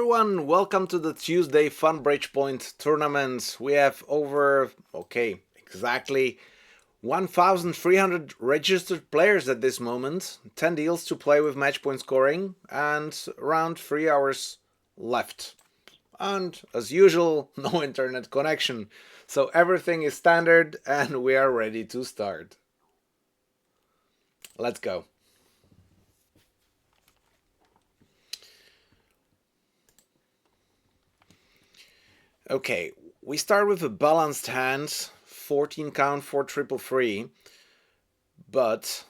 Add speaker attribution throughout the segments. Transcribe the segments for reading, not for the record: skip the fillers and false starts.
Speaker 1: everyone, welcome to the Tuesday Funbridge Point tournament. We have exactly 1,300 registered players at this moment, 10 deals to play with match point scoring, and around 3 hours left. And as usual, no internet connection. So everything is standard and we are ready to start. Let's go. Okay, we start with a balanced hand, 14 count for triple free, but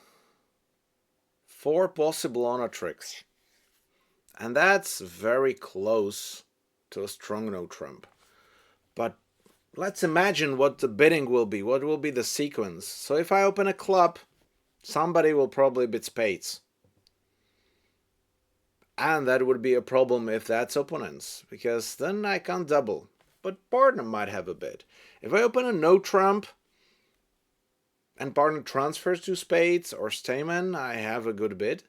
Speaker 1: 4 possible honor tricks. And that's very close to a strong no trump. But let's imagine what the bidding will be, what will be the sequence. So if I open a club, somebody will probably bid spades. And that would be a problem if that's opponents, because then I can't double. But partner might have a bid. If I open a no trump and partner transfers to spades or stamen, I have a good bid.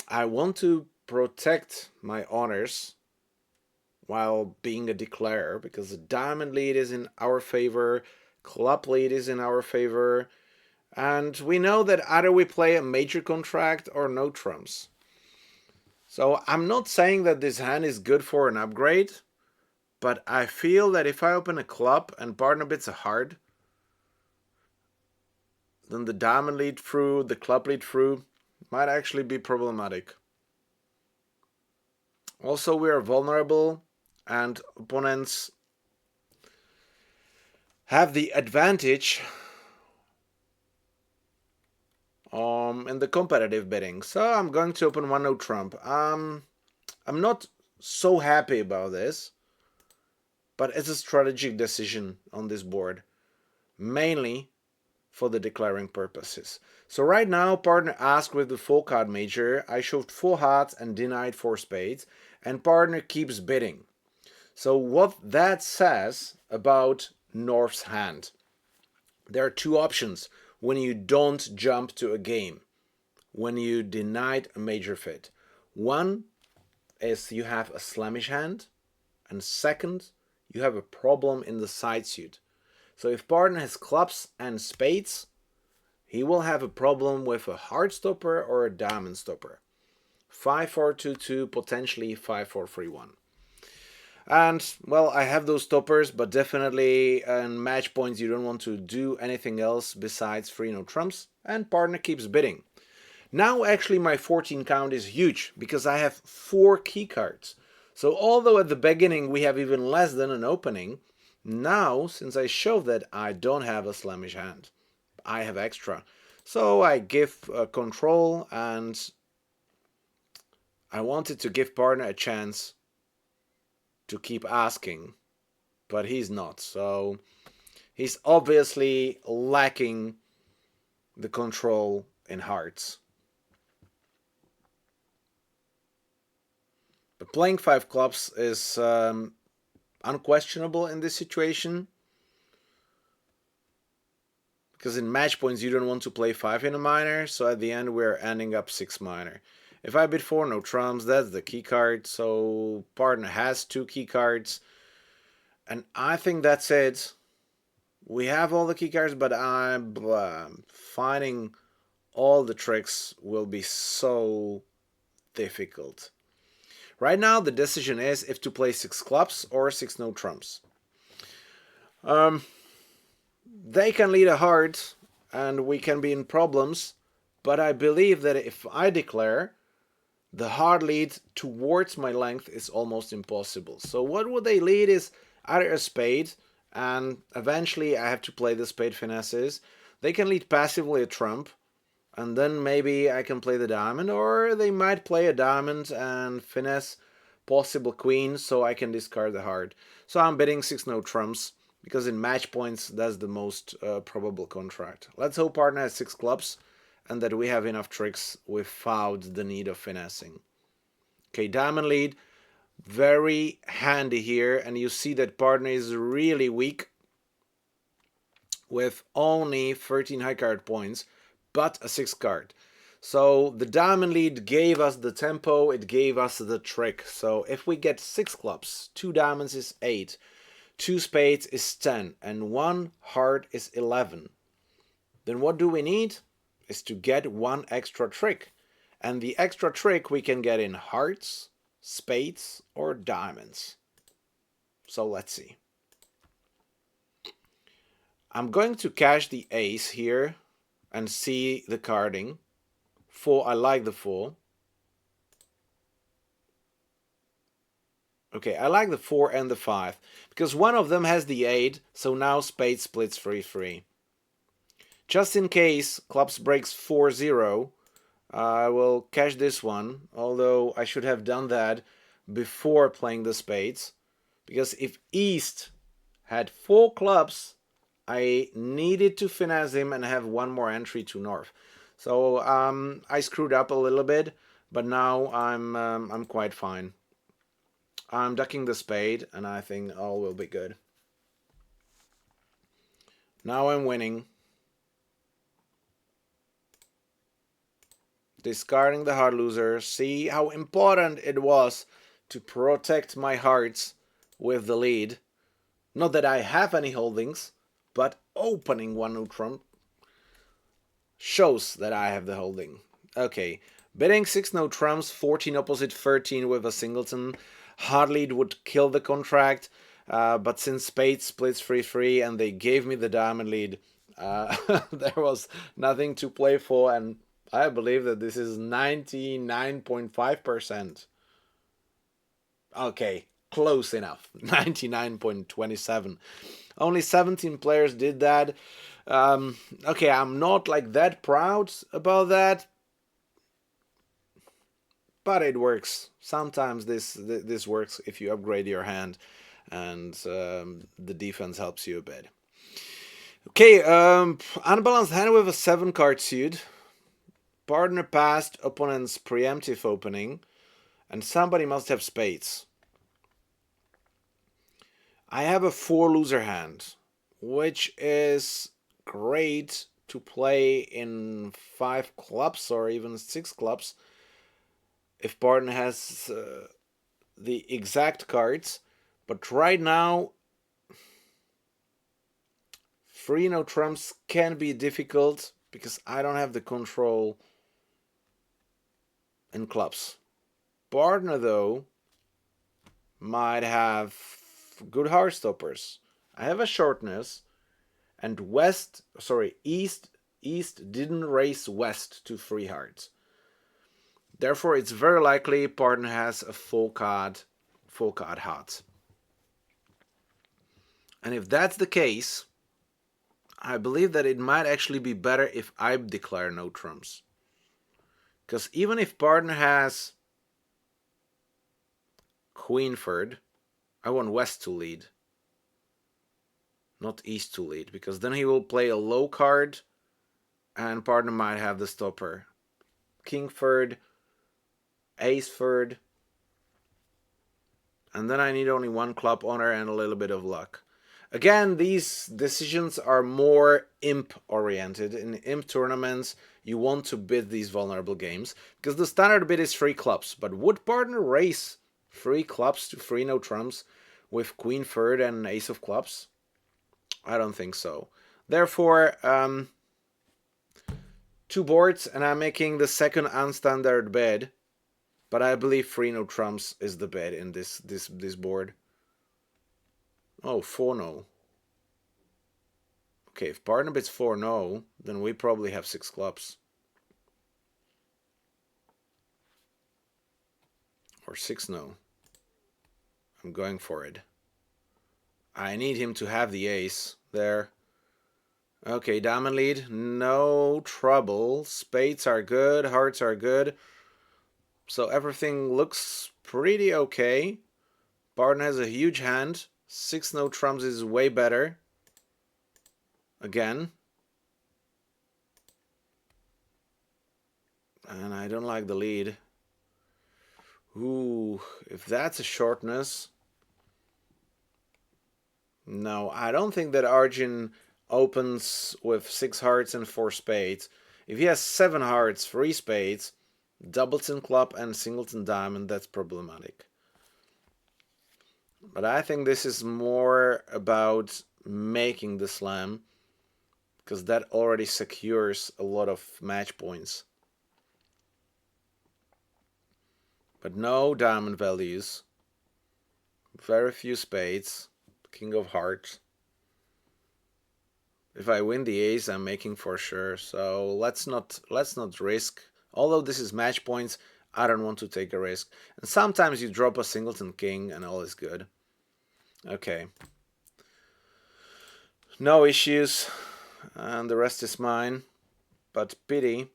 Speaker 1: I want to protect my honors while being a declarer, because the diamond lead is in our favor, club lead is in our favor, and we know that either we play a major contract or no trumps. So I'm not saying that this hand is good for an upgrade, but I feel that if I open a club and partner bids a heart, then the diamond lead through, the club lead through, might actually be problematic. Also, we are vulnerable and opponents have the advantage in the competitive bidding. So I'm going to open one no trump. I'm not so happy about this, but it's a strategic decision on this board, mainly for the declaring purposes. So right now, partner asked with the 4 card major. I showed 4 hearts and denied 4 spades, and partner keeps bidding. So what that says about North's hand. There are 2 options when you don't jump to a game, when you denied a major fit. One is you have a slammish hand, and second, you have a problem in the side suit. So if partner has clubs and spades, he will have a problem with a heart stopper or a diamond stopper. 5-4-2-2, potentially 5-4-3-1. And, well, I have those stoppers, but definitely in match points you don't want to do anything else besides 3 no trumps, and partner keeps bidding. Now actually my 14 count is huge, because I have 4 key cards. So although at the beginning we have even less than an opening, now, since I showed that I don't have a slammish hand, I have extra. So I give control, and I wanted to give partner a chance to keep asking, but he's not. So he's obviously lacking the control in hearts. But playing 5 clubs is unquestionable in this situation, because in match points you don't want to play 5 in a minor, so at the end we're ending up 6 minor. If I bid 4 no trumps, that's the key card, so partner has 2 key cards, and I think that's it. We have all the key cards, but I'm finding all the tricks will be so difficult. Right now, the decision is if to play 6 clubs or 6 no trumps. They can lead a heart, and we can be in problems, but I believe that if I declare, the hard lead towards my length is almost impossible. So what would they lead is either a spade, and eventually I have to play the spade finesses. They can lead passively a trump, and then maybe I can play the diamond, or they might play a diamond and finesse possible queen, so I can discard the heart. So I'm bidding 6 no trumps, because in match points that's the most probable contract. Let's hope partner has 6 clubs, and that we have enough tricks without the need of finessing. Okay, diamond lead, very handy here, and you see that partner is really weak with only 13 high card points, but a 6 card. So the diamond lead gave us the tempo, it gave us the trick. So if we get 6 clubs, 2 diamonds is 8, 2 spades is 10, and 1 heart is 11, then what do we need? Is to get 1 extra trick. And the extra trick we can get in hearts, spades, or diamonds. So let's see. I'm going to cash the ace here and see the carding. 4, I like the 4. Okay, I like the 4 and the 5, because one of them has the 8, so now spade splits 3-3. Just in case clubs breaks 4-0, I will cash this one, although I should have done that before playing the spades, because if East had 4 clubs, I needed to finesse him and have 1 more entry to North. So I screwed up a little bit, but now I'm quite fine. I'm ducking the spade, and I think all will be good. Now I'm winning. Discarding the hard loser. See how important it was to protect my hearts with the lead. Not that I have any holdings, but opening one no trump shows that I have the holding. Okay, betting 6 no trumps, 14 opposite 13 with a singleton. Hard lead would kill the contract, but since spades splits 3-3 and they gave me the diamond lead, there was nothing to play for, and I believe that this is 99.5%. Okay, close enough. 99.27. Only 17 players did that. Okay, I'm not like that proud about that, but it works. Sometimes this works if you upgrade your hand, and the defense helps you a bit. Okay, unbalanced hand with a 7 card suit. Partner passed opponent's preemptive opening, and somebody must have spades. I have a 4 loser hand, which is great to play in 5 clubs or even 6 clubs if partner has the exact cards. But right now, 3 no trumps can be difficult because I don't have the control in clubs. Partner, though, might have good heart stoppers. I have a shortness, and East didn't raise West to 3 hearts. Therefore, it's very likely partner has a full card heart. And if that's the case, I believe that it might actually be better if I declare no trumps. Because even if partner has Queenford, I want West to lead, not East to lead, because then he will play a low card and partner might have the stopper. Kingford, Aceford, and then I need only 1 club honor and a little bit of luck. Again, these decisions are more imp oriented. In imp tournaments, you want to bid these vulnerable games, because the standard bid is 3 clubs, but would partner raise 3 clubs to 3 no trumps with Queen Third and Ace of Clubs? I don't think so. Therefore, 2 boards, and I'm making the second unstandard bid, but I believe 3 no trumps is the bid in this board. Oh, 4 no. Okay, if partner bids 4 no, then we probably have 6 clubs. Or 6 no. I'm going for it. I need him to have the ace there. Okay, diamond lead, no trouble. Spades are good, hearts are good. So everything looks pretty okay. Partner has a huge hand. 6 no trumps is way better. Again. And I don't like the lead. Ooh, if that's a shortness. No, I don't think that Arjun opens with 6 hearts and 4 spades. If he has 7 hearts, 3 spades, doubleton club and singleton diamond, that's problematic. But I think this is more about making the slam, because that already secures a lot of match points. But no diamond values. Very few spades. King of hearts. If I win the ace, I'm making for sure. So let's not risk. Although this is match points, I don't want to take a risk. And sometimes you drop a singleton king and all is good. Okay. No issues. And the rest is mine. But pity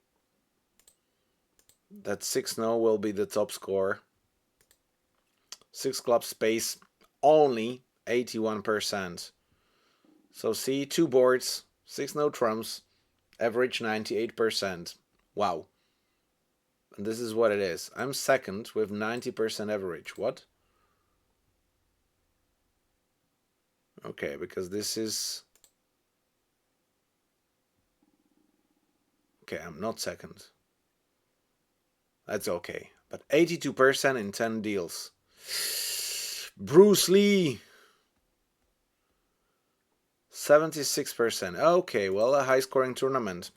Speaker 1: that 6-0 will be the top score. 6 club space, only 81%. So see, 2 boards, 6-0 trumps, average 98%. Wow. And this is what it is. I'm second with 90% average. What? Okay, because this is... Okay, I'm not second. That's okay. But 82% in 10 deals. Bruce Lee! 76%. Okay, well, a high-scoring tournament.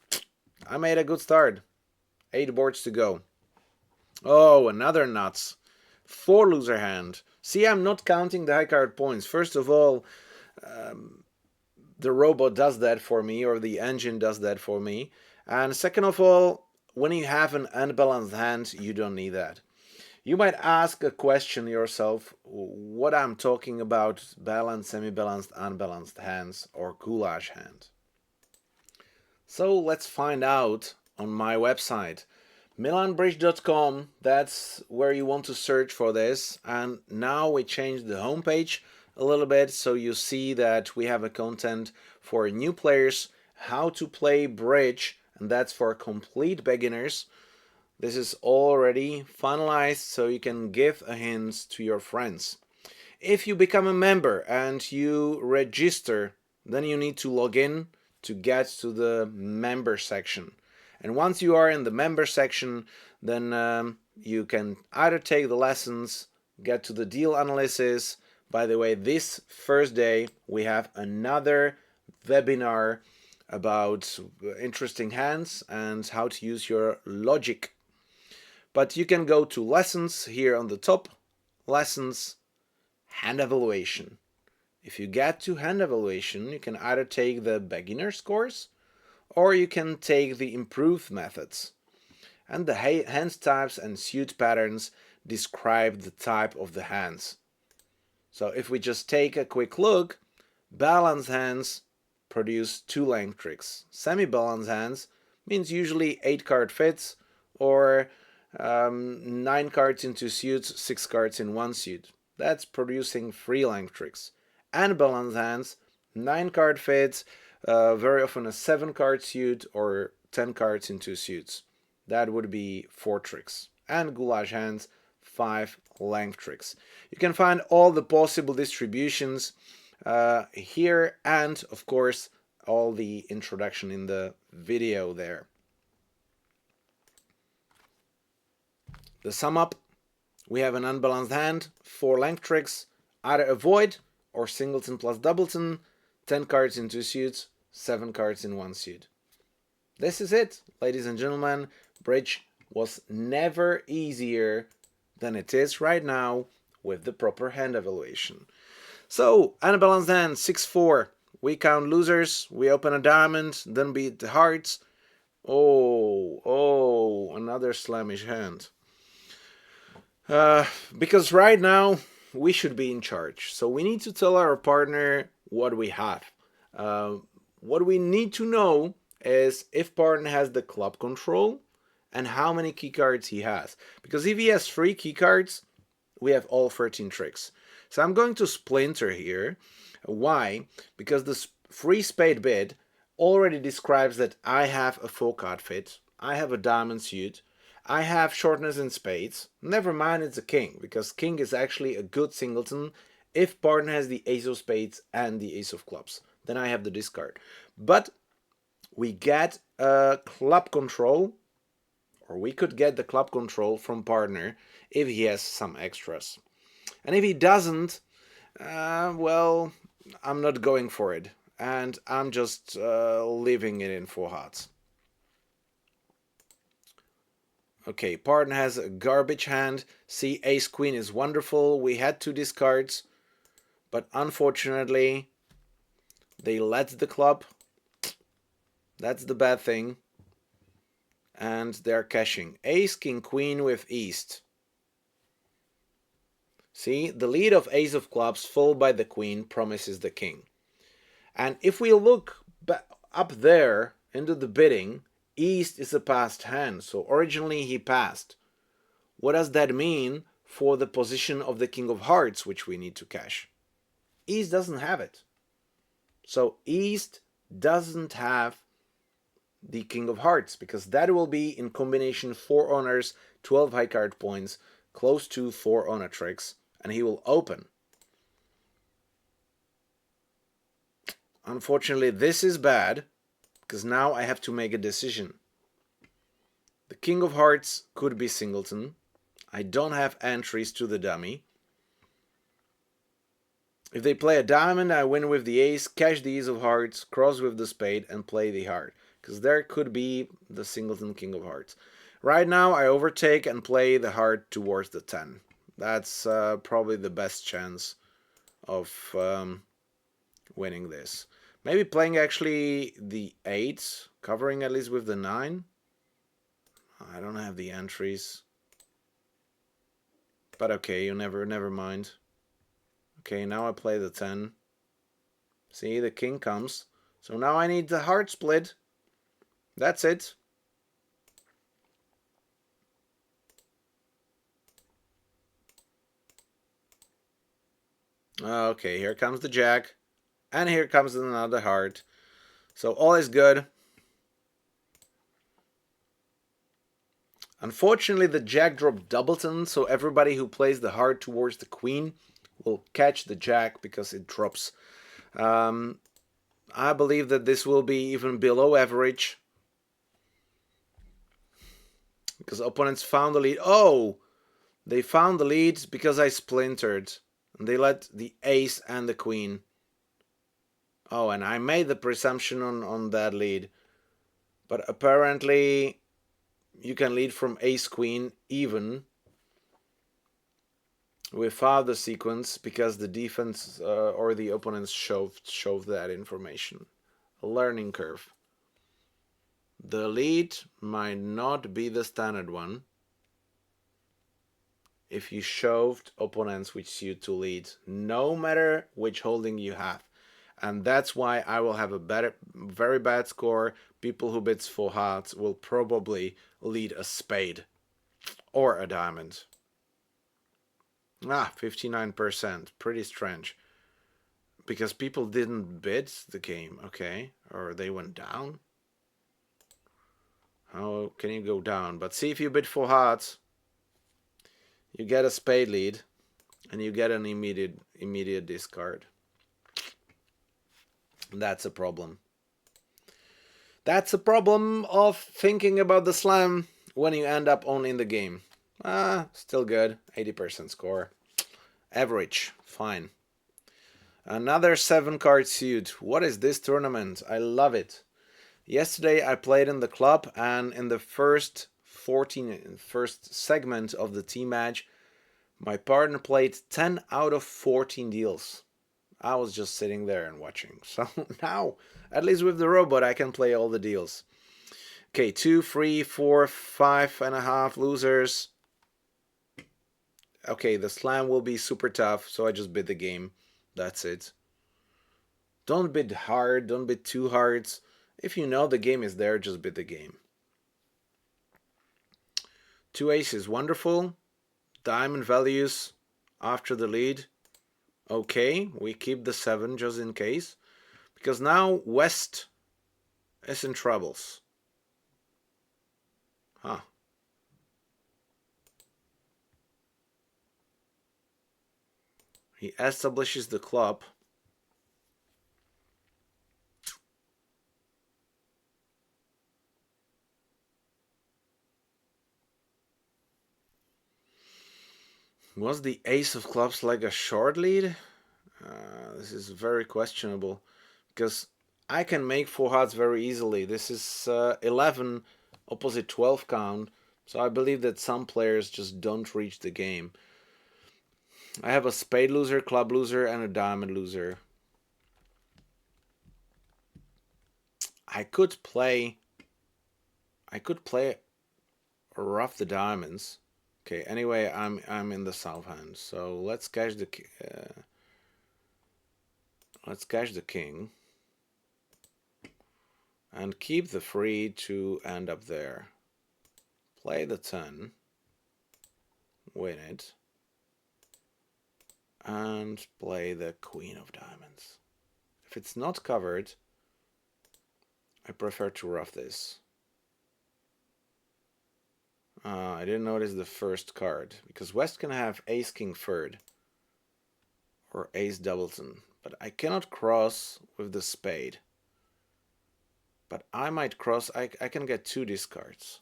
Speaker 1: I made a good start. 8 boards to go. Oh, another nuts. 4 loser hand. See, I'm not counting the high card points. First of all, the robot does that for me, or the engine does that for me. And second of all, when you have an unbalanced hand, you don't need that. You might ask a question yourself, what I'm talking about, balanced, semi-balanced, unbalanced hands, or goulash hand. So let's find out on my website. milanbridge.com, that's where you want to search for this. And now we changed the homepage a little bit, so you see that we have a content for new players, how to play bridge, and that's for complete beginners. This is already finalized, so you can give a hint to your friends. If you become a member and you register, then you need to log in to get to the member section. And once you are in the member section, then you can either take the lessons, get to the deal analysis. By the way, this Thursday we have another webinar about interesting hands and how to use your logic. But you can go to lessons here on the top, lessons, hand evaluation. If you get to hand evaluation, you can either take the beginner's course or you can take the improved methods. And the hand types and suit patterns describe the type of the hands. So if we just take a quick look, balanced hands produce 2 length tricks. Semi-balanced hands means usually 8 card fits or 9 cards into suits, 6 cards in one suit. That's producing 3 length tricks. And balanced hands, 9 card fits, very often a 7 card suit or 10 cards into suits. That would be 4 tricks. And goulash hands, 5 length tricks. You can find all the possible distributions here, and of course all the introduction in the video there. The sum up, we have an unbalanced hand, 4 length tricks, either avoid or singleton plus doubleton, 10 cards in 2 suits, 7 cards in 1 suit. This is it, ladies and gentlemen. Bridge was never easier than it is right now with the proper hand evaluation. So, unbalanced hand, 6-4. We count losers, we open a diamond, then beat the hearts. Oh, another slammish hand. Because right now we should be in charge. So we need to tell our partner what we have. What we need to know is if partner has the club control and how many key cards he has. Because if he has 3 key cards, we have all 13 tricks. So I'm going to splinter here. Why? Because the free spade bid already describes that I have a 4 card fit, I have a diamond suit, I have shortness in spades. Never mind it's a king, because king is actually a good singleton if partner has the ace of spades and the ace of clubs. Then I have the discard. But we get club control, or we could get the club control from partner if he has some extras. And if he doesn't, well, I'm not going for it. And I'm just leaving it in 4 hearts. Okay, partner has a garbage hand. See, ace queen is wonderful. We had 2 discards, but unfortunately, they let the club. That's the bad thing. And they're cashing. Ace, king, queen with east. See, the lead of ace of clubs followed by the queen promises the king. And if we look up there into the bidding, east is a passed hand. So originally he passed. What does that mean for the position of the king of hearts, which we need to cash? East doesn't have it. So east doesn't have the king of hearts, because that will be in combination 4 honors, 12 high card points, close to 4 honor tricks, and he will open. Unfortunately, this is bad, because now I have to make a decision. The king of hearts could be singleton. I don't have entries to the dummy. If they play a diamond, I win with the ace, cash the ace of hearts, cross with the spade, and play the heart. Because there could be the singleton king of hearts. Right now, I overtake and play the heart towards the 10. That's probably the best chance of winning this. Maybe playing actually the 8, covering at least with the 9. I don't have the entries. But okay, you never mind. Okay, now I play the 10. See, the king comes. So now I need the heart split. That's it. Okay, here comes the jack. And here comes another heart. So all is good. Unfortunately, the jack dropped doubleton, so everybody who plays the heart towards the queen will catch the jack because it drops. I believe that this will be even below average, because opponents found the lead. Oh, they found the lead because I splintered. And they let the ace and the queen. Oh, and I made the presumption on that lead. But apparently, you can lead from ace queen even without the sequence, because the defense or the opponents shoved that information. A learning curve. The lead might not be the standard one if you shoved opponents which suit to lead, no matter which holding you have. And that's why I will have a very bad score. People who bids 4 hearts will probably lead a spade or a diamond. 59%. Pretty strange. Because people didn't bid the game, okay? Or they went down. How can you go down? But see, if you bid 4 hearts, you get a spade lead, and you get an immediate discard. That's a problem. That's a problem of thinking about the slam when you end up only in the game. Still good. 80% score. Average. Fine. Another 7-card suit. What is this tournament? I love it. Yesterday I played in the club, and in the first segment of the team match, my partner played 10 out of 14 deals. I was just sitting there and watching. So now, at least with the robot, I can play all the deals. Okay, 2, 3, 4, 5.5 losers. Okay, the slam will be super tough, so I just bid the game. That's it. Don't bid hard, don't bid too hard. If you know the game is there, just bid the game. 2 aces, wonderful. Diamond values after the lead. Okay, we keep the 7 just in case. Because now West is in troubles. Huh. He establishes the club. Was the ace of clubs like a short lead? This is very questionable because I can make four hearts very easily. This is 11 opposite 12 count, so I believe that some players just don't reach the game. I have a spade loser, club loser, and a diamond loser. I could play rough the diamonds. Okay, anyway, I'm in the south hand, so let's cash the king and keep the free to end up there. Play the 10, win it, and play the queen of diamonds. If it's not covered, I prefer to rough this. I didn't notice the first card, because West can have ace king third or ace doubleton, but I cannot cross with the spade. But I might cross, I can get 2 discards.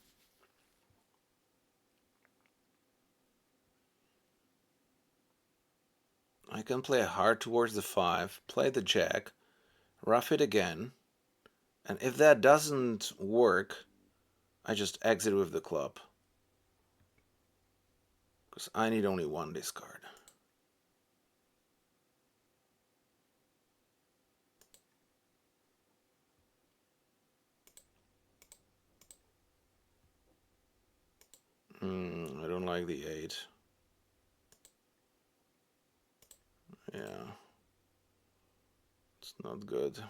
Speaker 1: I can play a heart towards the 5, play the jack, rough it again, and if that doesn't work, I just exit with the club. Because I need only 1 discard. I don't like the 8. Yeah. It's not good.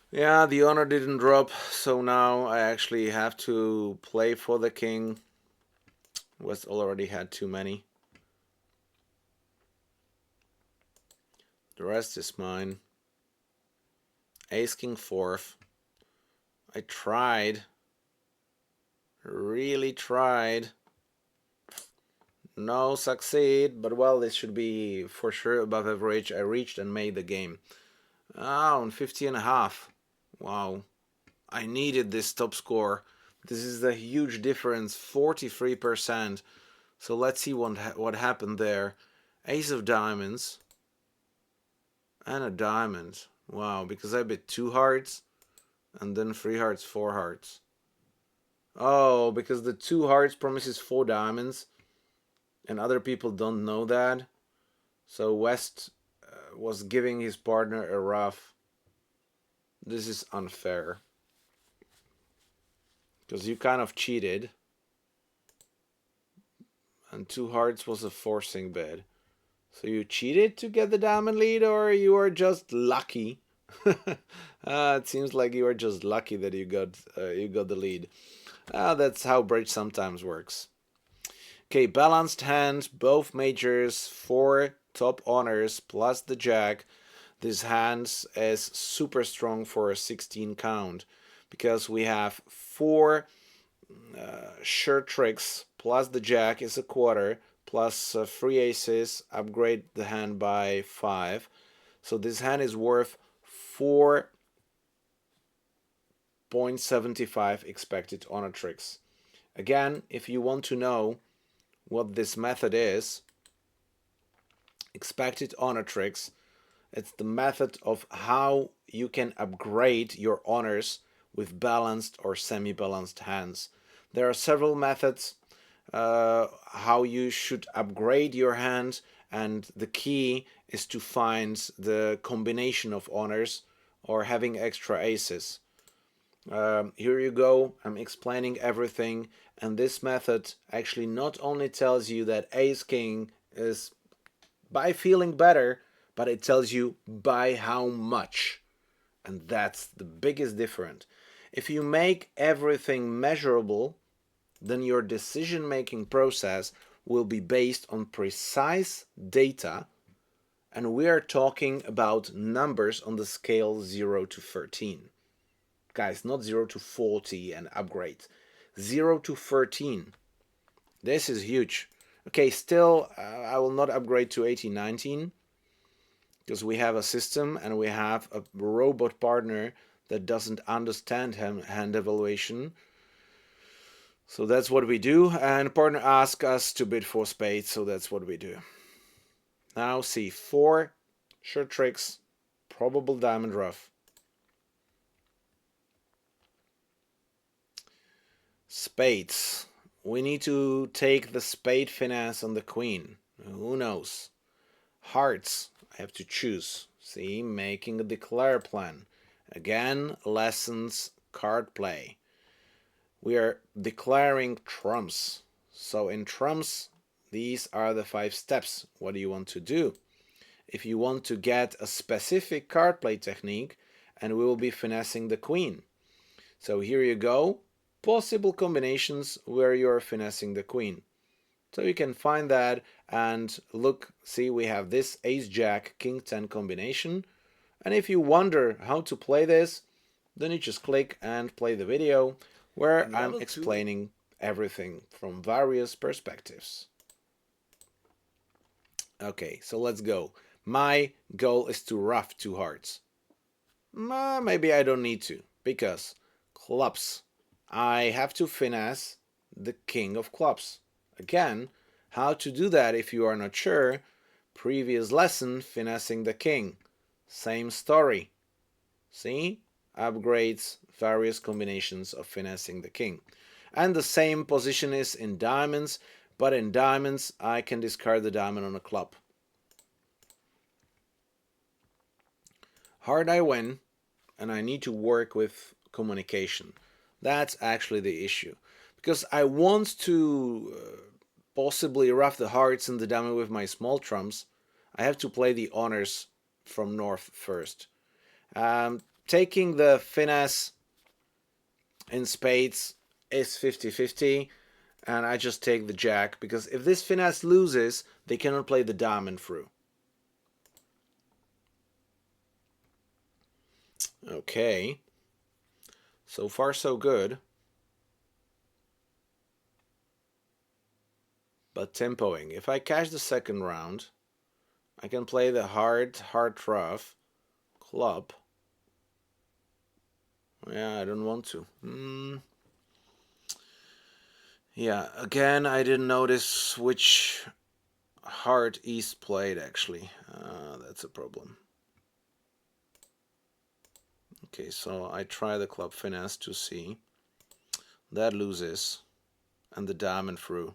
Speaker 1: Yeah, the honor didn't drop, so now I actually have to play for the king. West already had too many. The rest is mine. Ace king 4th. I tried. Really tried. No succeed, but well, this should be for sure above average. I reached and made the game. On 50.5. Wow. I needed this top score. This is a huge difference, 43%. So let's see what happened there. Ace of diamonds. And a diamond. Wow, because I bid 2 hearts. And then 3 hearts, 4 hearts. Oh, because the 2 hearts promises 4 diamonds. And other people don't know that. So West was giving his partner a rough. This is unfair. Because you kind of cheated. And 2 hearts was a forcing bid. So you cheated to get the diamond lead, or you are just lucky? It seems like you are just lucky that you got the lead. That's how bridge sometimes works. Okay, balanced hand, both majors, 4 top honors plus the jack. This hand is super strong for a 16 count because we have 4 sure tricks plus the jack is a quarter plus 3 aces, upgrade the hand by 5. So this hand is worth 4.75 expected honor tricks. Again, if you want to know what this method is, expected honor tricks, it's the method of how you can upgrade your honors with balanced or semi-balanced hands. There are several methods how you should upgrade your hand, and the key is to find the combination of honors or having extra aces. Here you go, I'm explaining everything, and this method actually not only tells you that ace king is by feeling better, but it tells you by how much. And that's the biggest difference. If you make everything measurable, then your decision-making process will be based on precise data, and we are talking about numbers on the scale 0 to 13. Guys, not 0 to 40 and upgrades. 0 to 13. This is huge. Okay, still, I will not upgrade to 18, 19 because we have a system and we have a robot partner that doesn't understand hand evaluation. So that's what we do, and partner asks us to bid for spades, so that's what we do. Now c4, short tricks, probable diamond ruff. Spades. We need to take the spade finesse on the queen. Who knows? Hearts. I have to choose. See, making a declare plan. Again, lessons, card play. We are declaring trumps. So in trumps, these are the 5 steps. What do you want to do? If you want to get a specific card play technique, and we will be finessing the queen. So here you go. Possible combinations where you're finessing the queen. So you can find that and look, see, we have this ace-jack, king-10 combination. And if you wonder how to play this, then you just click and play the video where I'm explaining everything from various perspectives. Okay, so let's go. My goal is to ruff 2 hearts. Maybe I don't need to, because clubs. I have to finesse the king of clubs. Again, how to do that if you are not sure? Previous lesson, finessing the king. Same story. See? Upgrades, various combinations of finessing the king. And the same position is in diamonds, but in diamonds I can discard the diamond on a club. Hard I win, and I need to work with communication. That's actually the issue. Because I want to possibly ruff the hearts and the diamond with my small trumps, I have to play the honors from north first. Taking the finesse in spades is 50-50, and I just take the jack, because if this finesse loses, they cannot play the diamond through. Okay. So far so good. But tempoing. If I cash the second round, I can play the hard rough, club. Yeah, I don't want to. Yeah, again, I didn't notice which heart East played, actually. That's a problem. Okay, so I try the club finesse to see. That loses. And the diamond through.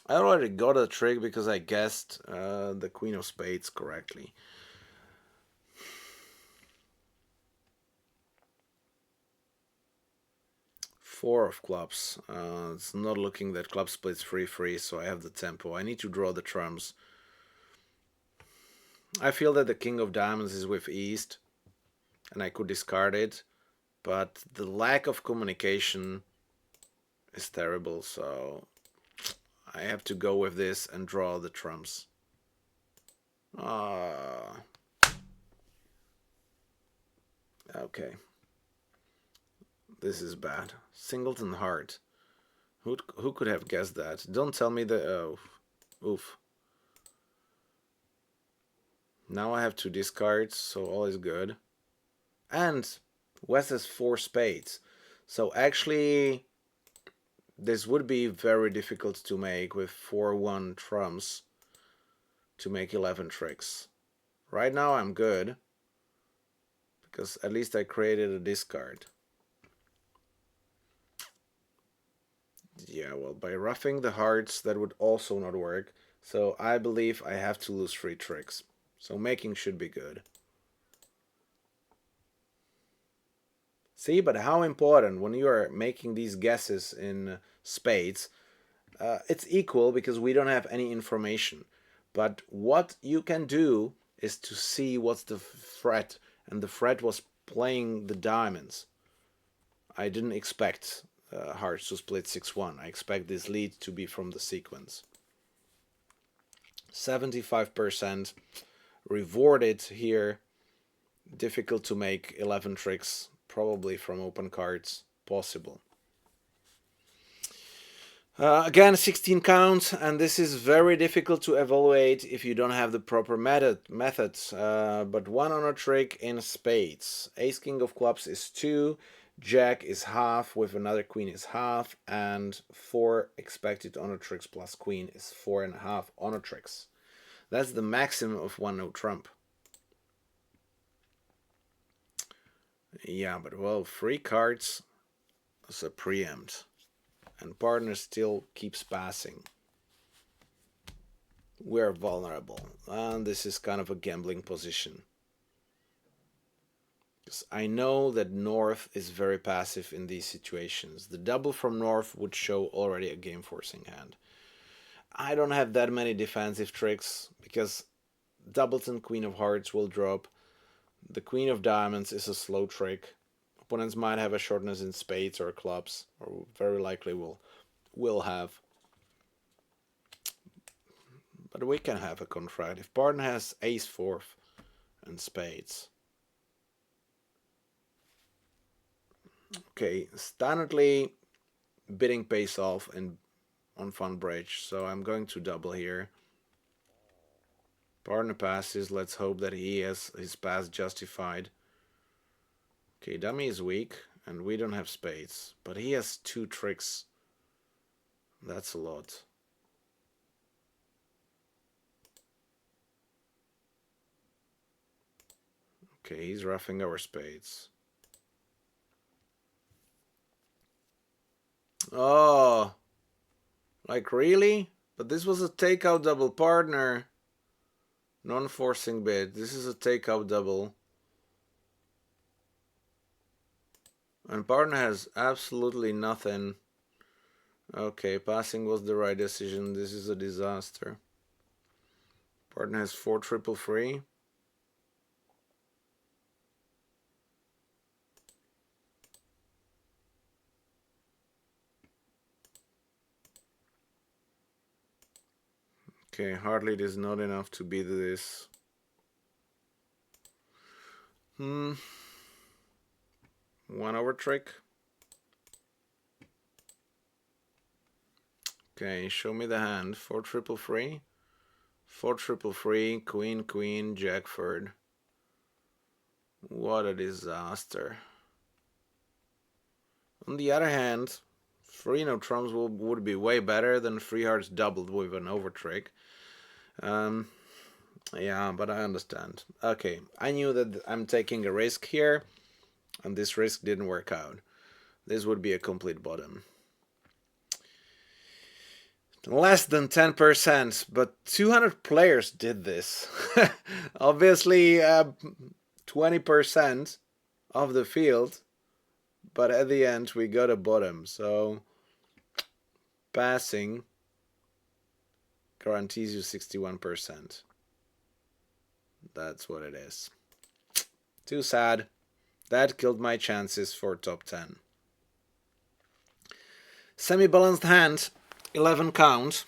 Speaker 1: I already got a trick because I guessed the queen of spades correctly. Four of clubs. It's not looking that club splits 3-3, so I have the tempo. I need to draw the trumps. I feel that the king of diamonds is with East, and I could discard it, but the lack of communication is terrible, so I have to go with this and draw the trumps. Okay. This is bad. Singleton heart. Who could have guessed that? Don't tell me the... Oh. Oof. Now I have 2 discards, so all is good. And West has 4 spades. So actually, this would be very difficult to make with 4-1 trumps to make 11 tricks. Right now I'm good, because at least I created a discard. Yeah, well, by roughing the hearts, that would also not work. So I believe I have to lose 3 tricks. So making should be good. See, but how important when you are making these guesses in spades, it's equal because we don't have any information. But what you can do is to see what's the threat, and the threat was playing the diamonds. I didn't expect hearts to split 6-1. I expect this lead to be from the sequence. 75% rewarded here. Difficult to make 11 tricks, probably from open cards, possible. Again, 16 counts, and this is very difficult to evaluate if you don't have the proper methods. But one on a trick in spades. Ace king of clubs is 2, jack is half with another queen is half, and 4 expected on a tricks plus queen is 4.5 on a tricks. That's the maximum of one no trump. Yeah, but well, 3 cards is a preempt. And partner still keeps passing. We're vulnerable. And this is kind of a gambling position. Because I know that North is very passive in these situations. The double from North would show already a game forcing hand. I don't have that many defensive tricks because Doubleton Queen of Hearts will drop. The Queen of Diamonds is a slow trick. Opponents might have a shortness in spades or clubs, or very likely will have. But we can have a contract. If partner has ace fourth and spades. Okay, standardly bidding pays off on Funbridge, so I'm going to double here. Partner passes, let's hope that he has his pass justified. Okay, dummy is weak, and we don't have spades, but he has 2 tricks. That's a lot. Okay, he's roughing our spades. Oh, like really? But this was a takeout double, partner. Non-forcing bid. This is a takeout double. And partner has absolutely nothing. Okay, passing was the right decision. This is a disaster. Partner has 4 triple free. Okay, hardly it is not enough to beat this. One over trick. Okay, show me the hand. 4 triple free. 4 triple free. Queen, queen, jack third. What a disaster. On the other hand, 3 no trumps would be way better than 3 hearts doubled with an over trick. Yeah, but I understand. Okay, I knew that I'm taking a risk here, and this risk didn't work out. This would be a complete bottom. Less than 10%, but 200 players did this. Obviously, 20% of the field, but at the end we got a bottom, so passing guarantees you 61%. That's what it is. Too sad. That killed my chances for top 10. Semi-balanced hand, 11 count.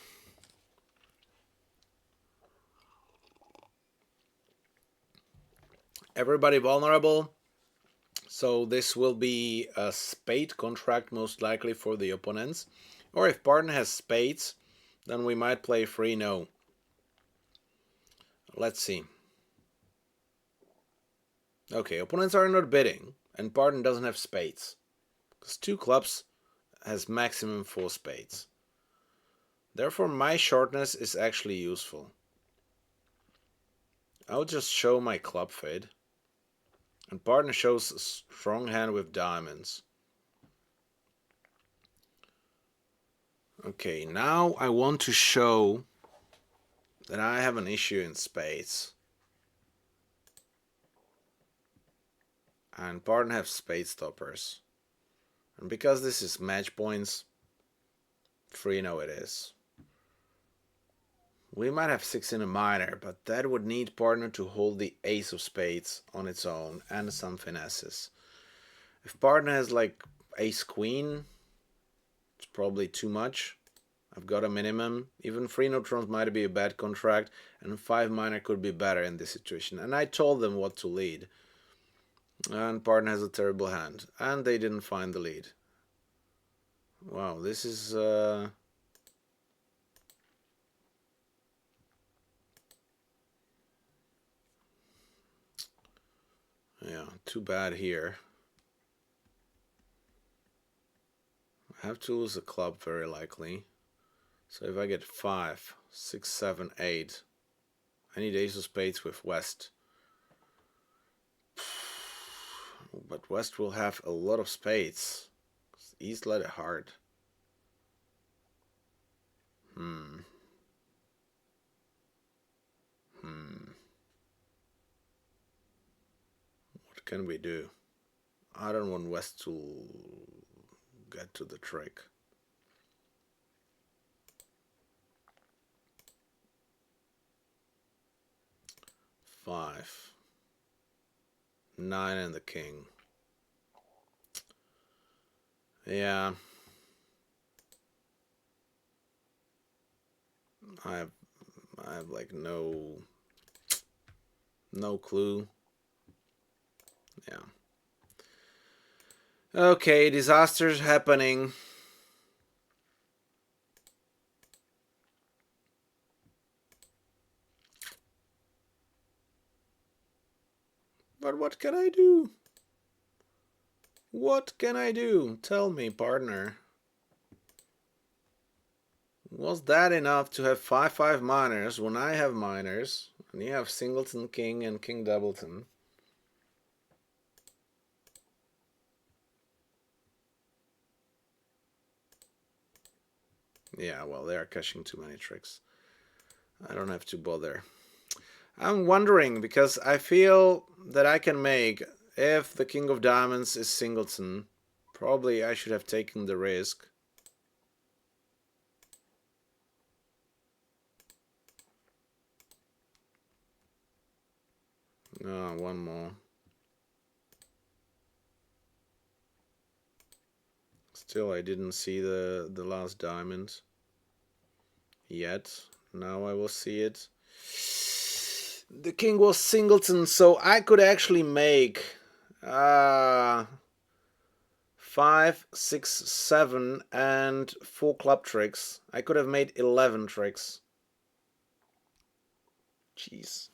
Speaker 1: Everybody vulnerable. So this will be a spade contract most likely for the opponents. Or if partner has spades, then we might play free no. Let's see. Okay, opponents are not bidding, and partner doesn't have spades. Because 2 clubs has maximum 4 spades. Therefore, my shortness is actually useful. I'll just show my club fade. And partner shows a strong hand with diamonds. Okay, now I want to show that I have an issue in spades. And partner have spade stoppers. And because this is match points, 3-0 it is. We might have 6 in a minor, but that would need partner to hold the ace of spades on its own and some finesses. If partner has like ace queen, it's probably too much. I've got a minimum. Even 3 no trumps might be a bad contract, and 5 minor could be better in this situation. And I told them what to lead. And partner has a terrible hand. And they didn't find the lead. Wow, this is Yeah, too bad here. I have to lose a club very likely. So if I get 5, 6, 7, 8, I need ace of spades with West. But West will have a lot of spades. East let it hard. Hmm. What can we do? I don't want West to get to the trick. Five. 9 and the king. Yeah. I have like no clue. Yeah. Okay, disasters happening. But what can I do? What can I do? Tell me, partner. Was that enough to have 5-5 minors when I have minors and you have singleton king and king doubleton? Yeah, well, they are cashing too many tricks. I don't have to bother. I'm wondering because I feel that I can make, if the king of diamonds is singleton, probably I should have taken the risk. No, one more. Still, I didn't see the last diamond yet. Now I will see it. The king was singleton, so I could actually make 5, 6, 7, and 4 club tricks. I could have made 11 tricks. Jeez.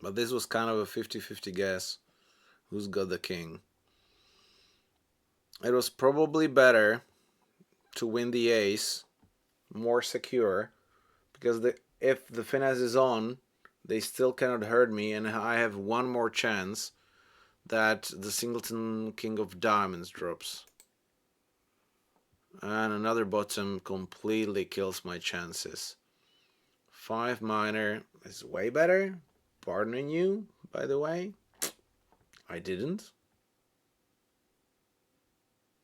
Speaker 1: But this was kind of a 50-50 guess. Who's got the king? It was probably better to win the ace, more secure, because if the finesse is on, they still cannot hurt me, and I have one more chance that the singleton king of diamonds drops. And another bottom completely kills my chances. 5 minor is way better. Pardoning you, by the way. I didn't.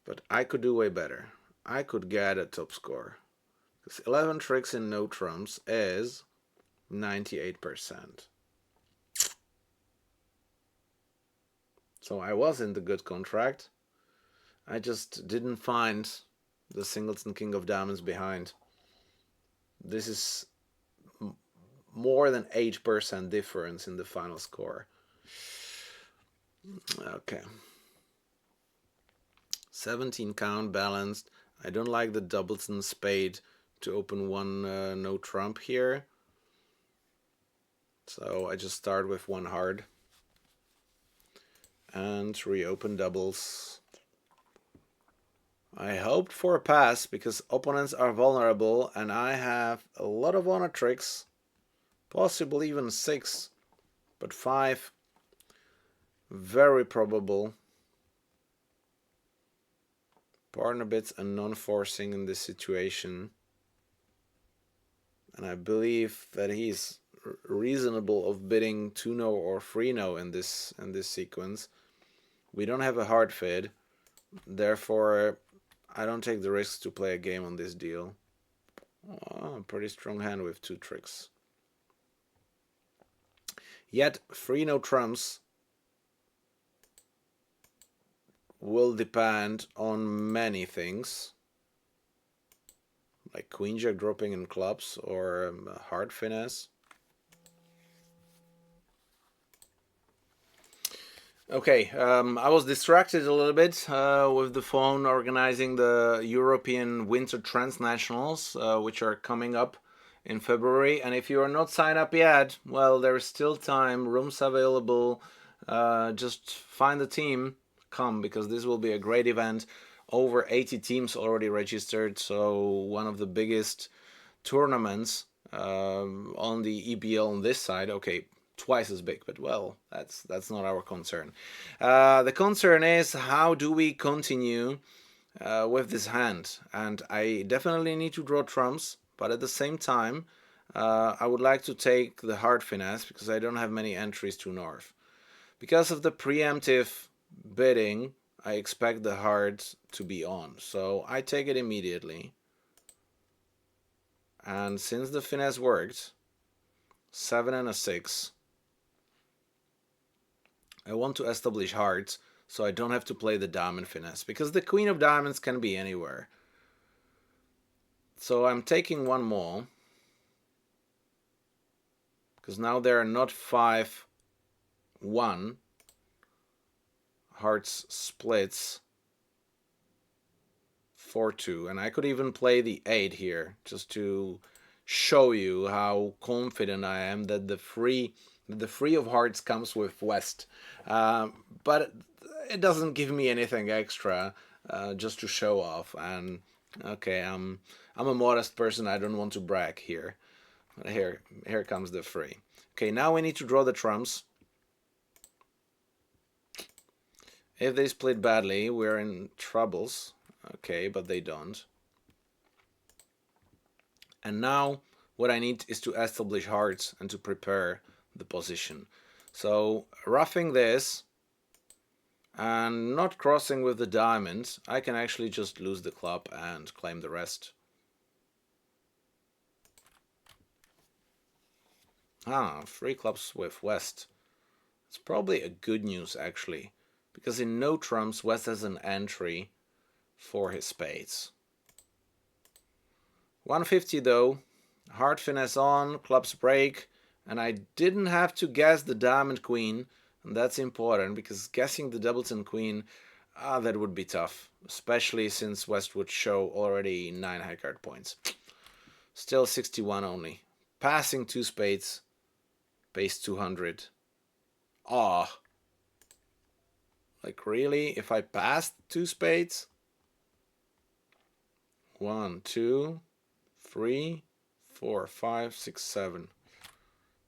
Speaker 1: But I could do way better. I could get a top score. Because 11 tricks and no trumps is 98%. So I was in the good contract. I just didn't find the singleton king of diamonds behind. This is more than 8% difference in the final score. Okay. 17 count balanced. I don't like the doubleton spade to open one no trump here. So I just start with one hard. And reopen doubles. I hoped for a pass because opponents are vulnerable and I have a lot of honor tricks. Possibly even 6. But 5. Very probable. Partner bits and non-forcing in this situation. And I believe that he's reasonable of bidding 2-no or 3-no in this sequence. We don't have a hard fid, therefore I don't take the risk to play a game on this deal. Oh, pretty strong hand with 2 tricks. Yet 3-no trumps will depend on many things, like queen jack dropping in clubs or hard finesse. Okay, I was distracted a little bit with the phone organizing the European Winter Transnationals, which are coming up in February. And if you are not signed up yet, well, there's still time, rooms available. Just find the team, come, because this will be a great event. Over 80 teams already registered, so one of the biggest tournaments on the EPL on this side. Okay, twice as big, but well, that's not our concern. The concern is how do we continue with this hand, and I definitely need to draw trumps, but at the same time, I would like to take the hard finesse because I don't have many entries to north. Because of the preemptive bidding, I expect the hard to be on, so I take it immediately. And since the finesse worked, 7 and a 6, I want to establish hearts so I don't have to play the diamond finesse, because the queen of diamonds can be anywhere. So I'm taking one more, because now there are not 5, 1 hearts splits 4-2, and I could even play the 8 here just to show you how confident I am that the free of hearts comes with West, but it doesn't give me anything extra, just to show off. And okay, I'm a modest person. I don't want to brag here. Here comes the free. Okay, now we need to draw the trumps. If they split badly, we're in troubles. Okay, but they don't. And now what I need is to establish hearts and to prepare the position. So roughing this and not crossing with the diamonds, I can actually just lose the club and claim the rest. Ah, 3 clubs with West. It's probably a good news actually, because in no trumps West has an entry for his spades. 150 though, hard finesse on, clubs break, and I didn't have to guess the diamond queen, and that's important because guessing the doubleton queen, that would be tough, especially since West would show already 9 high card points. Still 61 only. Passing 2 spades, base 200. Ah, like really? If I passed 2 spades? 1, 2, 3, 4, 5, 6, 7.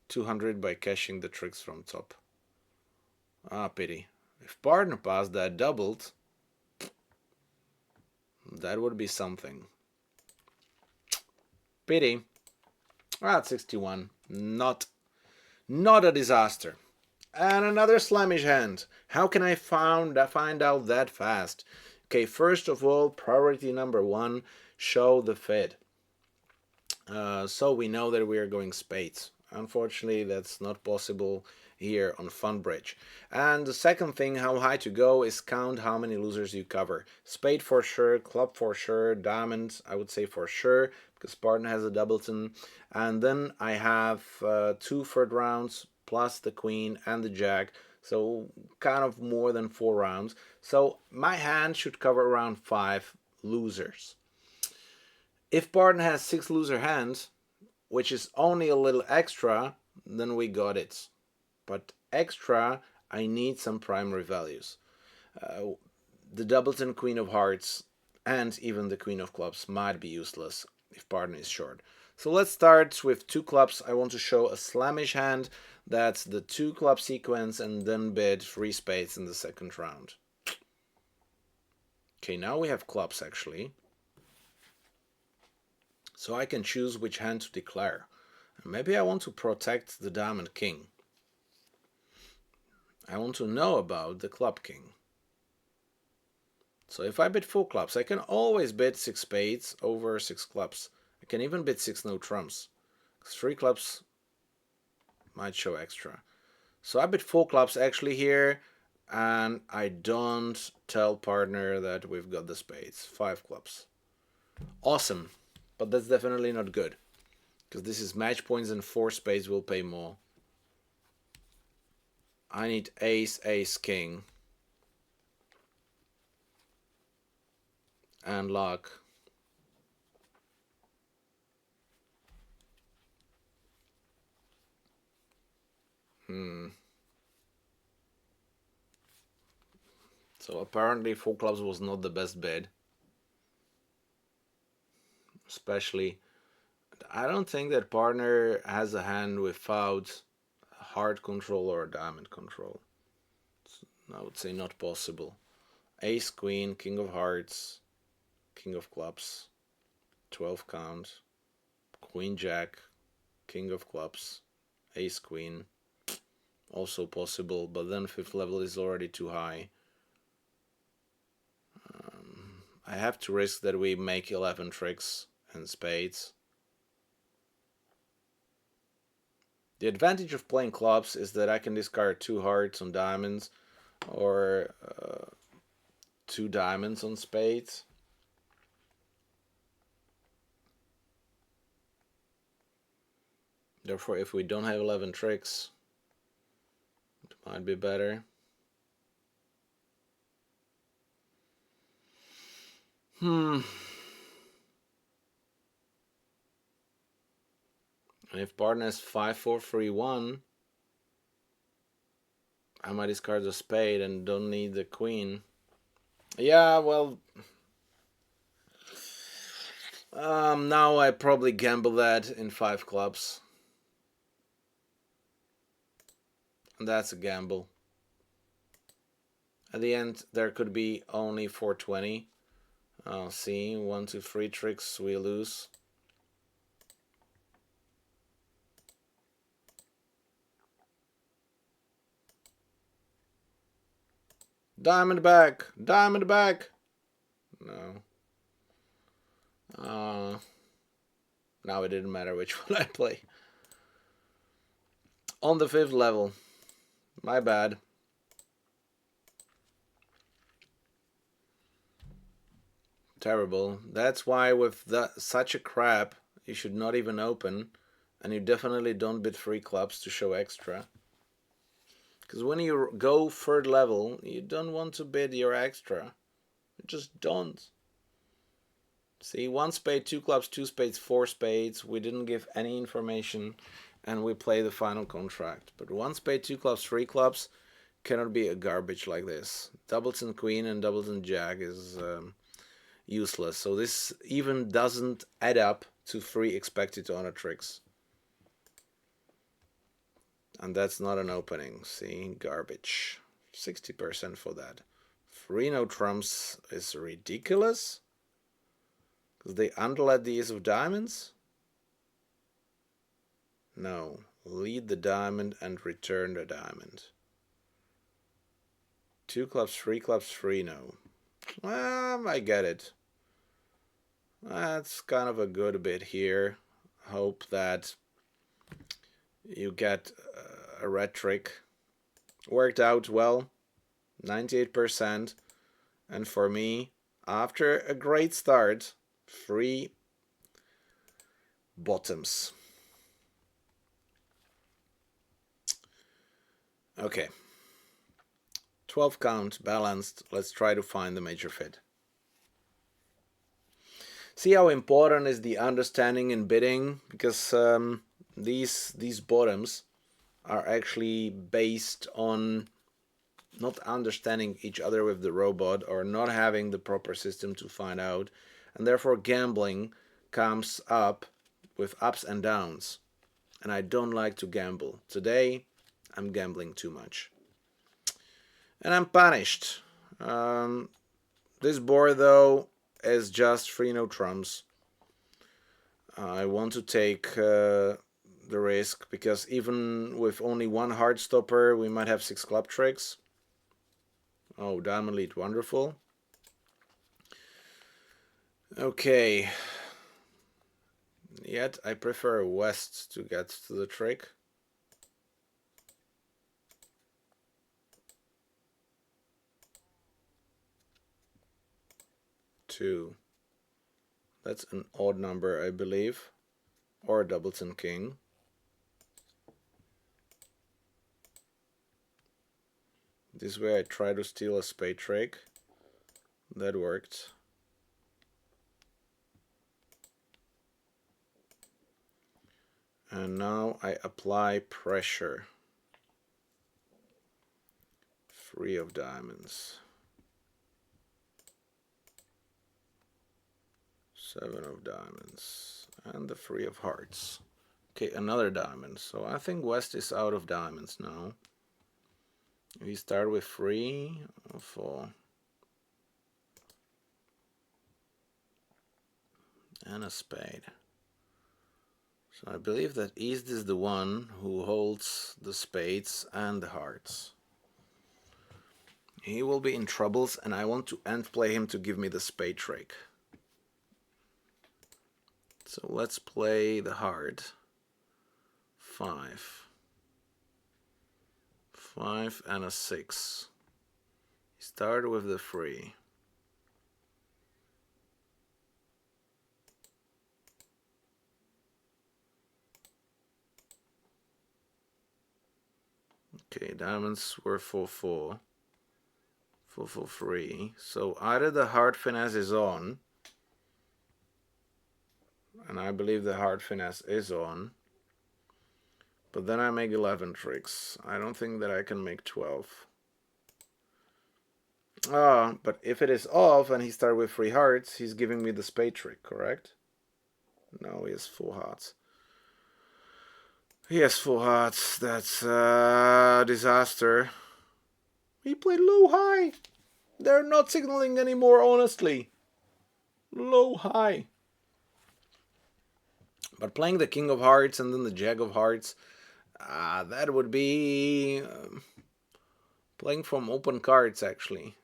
Speaker 1: 200 by cashing the tricks from top. Ah, pity. If partner passed that doubled, that would be something. Pity. Ah, 61. Not a disaster. And another slamish hand. How can I find out that fast? Okay, first of all, priority number 1, show the fid. So we know that we are going spades. Unfortunately, that's not possible here on Funbridge. And the second thing, how high to go, is count how many losers you cover. Spade for sure, club for sure, diamonds I would say for sure, because partner has a doubleton. And then I have 2 third rounds plus the queen and the jack, so kind of more than 4 rounds. So my hand should cover around 5 losers. If partner has 6 loser hands, which is only a little extra, then we got it. But extra, I need some primary values. The doubleton queen of hearts and even the queen of clubs might be useless if partner is short. So let's start with 2 clubs. I want to show a slamish hand. That's the 2 club sequence, and then bid 3 spades in the second round. Okay, now we have clubs actually. So I can choose which hand to declare. Maybe I want to protect the diamond king. I want to know about the club king. So if I bid 4 clubs, I can always bid 6 spades over 6 clubs. I can even bid 6 no trumps, because 3 clubs might show extra. So I bid 4 clubs actually here, and I don't tell partner that we've got the spades. 5 clubs. Awesome. But that's definitely not good, because this is match points and 4 spades will pay more. I need ace, ace, king. And luck. So apparently 4 clubs was not the best bid. Especially, I don't think that partner has a hand without heart control or diamond control. I would say not possible. Ace, queen, king of hearts, king of clubs, 12 count, queen, jack, king of clubs, ace, queen, also possible, but then 5th level is already too high. I have to risk that we make 11 tricks and spades. The advantage of playing clubs is that I can discard 2 hearts on diamonds or 2 diamonds on spades. Therefore, if we don't have 11 tricks, it might be better. And if partner has 5, 4, 3, 1, I might discard the spade and don't need the queen. Yeah, well, now I probably gamble that in 5 clubs. And that's a gamble. At the end, there could be only 420. See, 1, 2, 3 tricks, we lose. Diamond back! Diamond back! No. Now it didn't matter which one I play. On the 5th level. My bad. Terrible. That's why with such a crap, you should not even open, and you definitely don't bid 3 clubs to show extra. Because when you go 3rd level, you don't want to bid your extra. You just don't. See, 1 spade, 2 clubs, 2 spades, 4 spades. We didn't give any information, and we play the final contract. But 1 spade, 2 clubs, 3 clubs cannot be a garbage like this. Doubleton queen and doubleton jack is useless. So this even doesn't add up to 3 expected honor tricks. And that's not an opening. See, garbage. 60% for that. 3 no trumps is ridiculous. Because they underlet the ace of diamonds? No. Lead the diamond and return the diamond. 2 clubs, 3 clubs, 3 no. I get it. That's kind of a good bit here. Hope that you get a red trick. Worked out well, 98%. And for me, after a great start, 3 bottoms. Okay. 12 count, balanced. Let's try to find the major fit. See how important is the understanding in bidding? Because these bottoms are actually based on not understanding each other with the robot or not having the proper system to find out, and therefore gambling comes up with ups and downs, and I don't like to gamble. Today I'm gambling too much and I'm punished. This board though is just 3 no trumps. I want to take the risk because even with only 1 hard stopper we might have 6 club tricks. Oh, diamond lead, wonderful. Okay. Yet I prefer west to get to the trick. Two. That's an odd number, I believe. Or a doubleton king. This way I try to steal a spade trick. That worked. And now I apply pressure. 3 of diamonds. 7 of diamonds. And the 3 of hearts. Okay, another diamond. So I think West is out of diamonds now. We start with 3 or 4. And a spade. So I believe that East is the one who holds the spades and the hearts. He will be in troubles, and I want to end play him to give me the spade trick. So let's play the heart. 5. 5 and a 6. Start with the 3. Okay, diamonds were 4-4. 4-4-3. So either the heart finesse is on, and I believe the heart finesse is on, but then I make 11 tricks. I don't think that I can make 12. But if it is off and he started with 3 hearts, he's giving me the spade trick, correct? No, he has 4 hearts. He has 4 hearts. That's a disaster. He played low-high. They're not signaling anymore, honestly. Low-high. But playing the King of Hearts and then the Jack of Hearts, that would be playing from open cards, actually.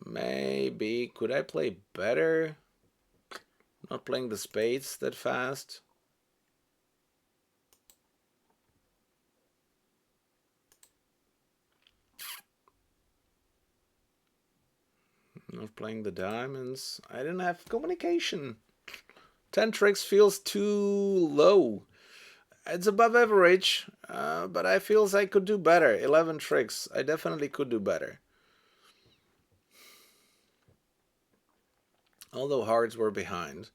Speaker 1: Maybe, could I play better? Not playing the spades that fast. Not playing the diamonds. I didn't have communication. 10 tricks feels too low. It's above average, but I feels I could do better. 11 tricks. I definitely could do better. Although hearts were behind,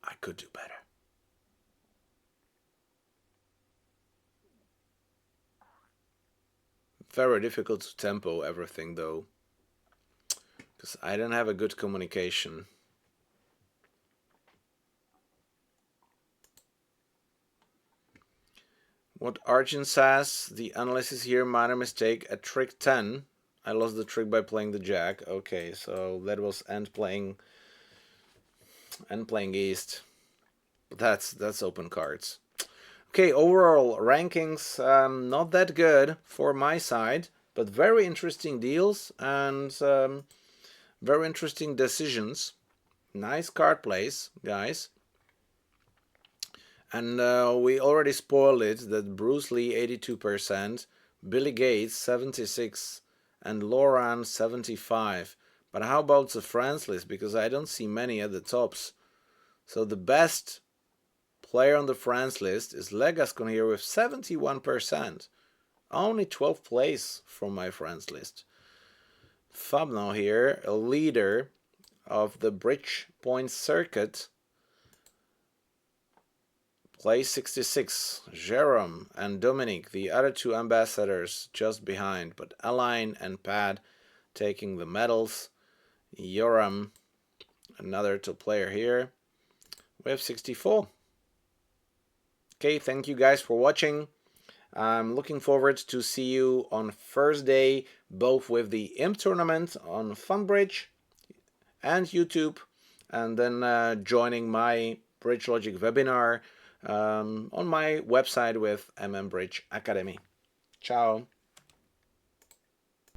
Speaker 1: I could do better. Very difficult to tempo everything though, because I didn't have a good communication. What Arjun says, the analysis here, minor mistake at trick 10. I lost the trick by playing the jack. Okay, so that was end playing East. But that's open cards. Okay, overall rankings, not that good for my side, but very interesting deals and very interesting decisions. Nice card plays, guys. And we already spoiled it that Bruce Lee 82%, Billy Gates 76%, and Loran 75%. But how about the France list? Because I don't see many at the tops. So the best player on the France list is Legascon here with 71%. Only 12th place from my France list. Fabno here, a leader of the Bridge Points circuit, place 66. Jerome and Dominic, the other 2 ambassadors, just behind, but Aline and Pad taking the medals. Yoram, another top player here, we have 64. Okay, thank you guys for watching. I'm looking forward to see you on Thursday, both with the Imp tournament on Funbridge and YouTube, and then joining my Bridge Logic webinar on my website with MM Bridge Academy. Ciao.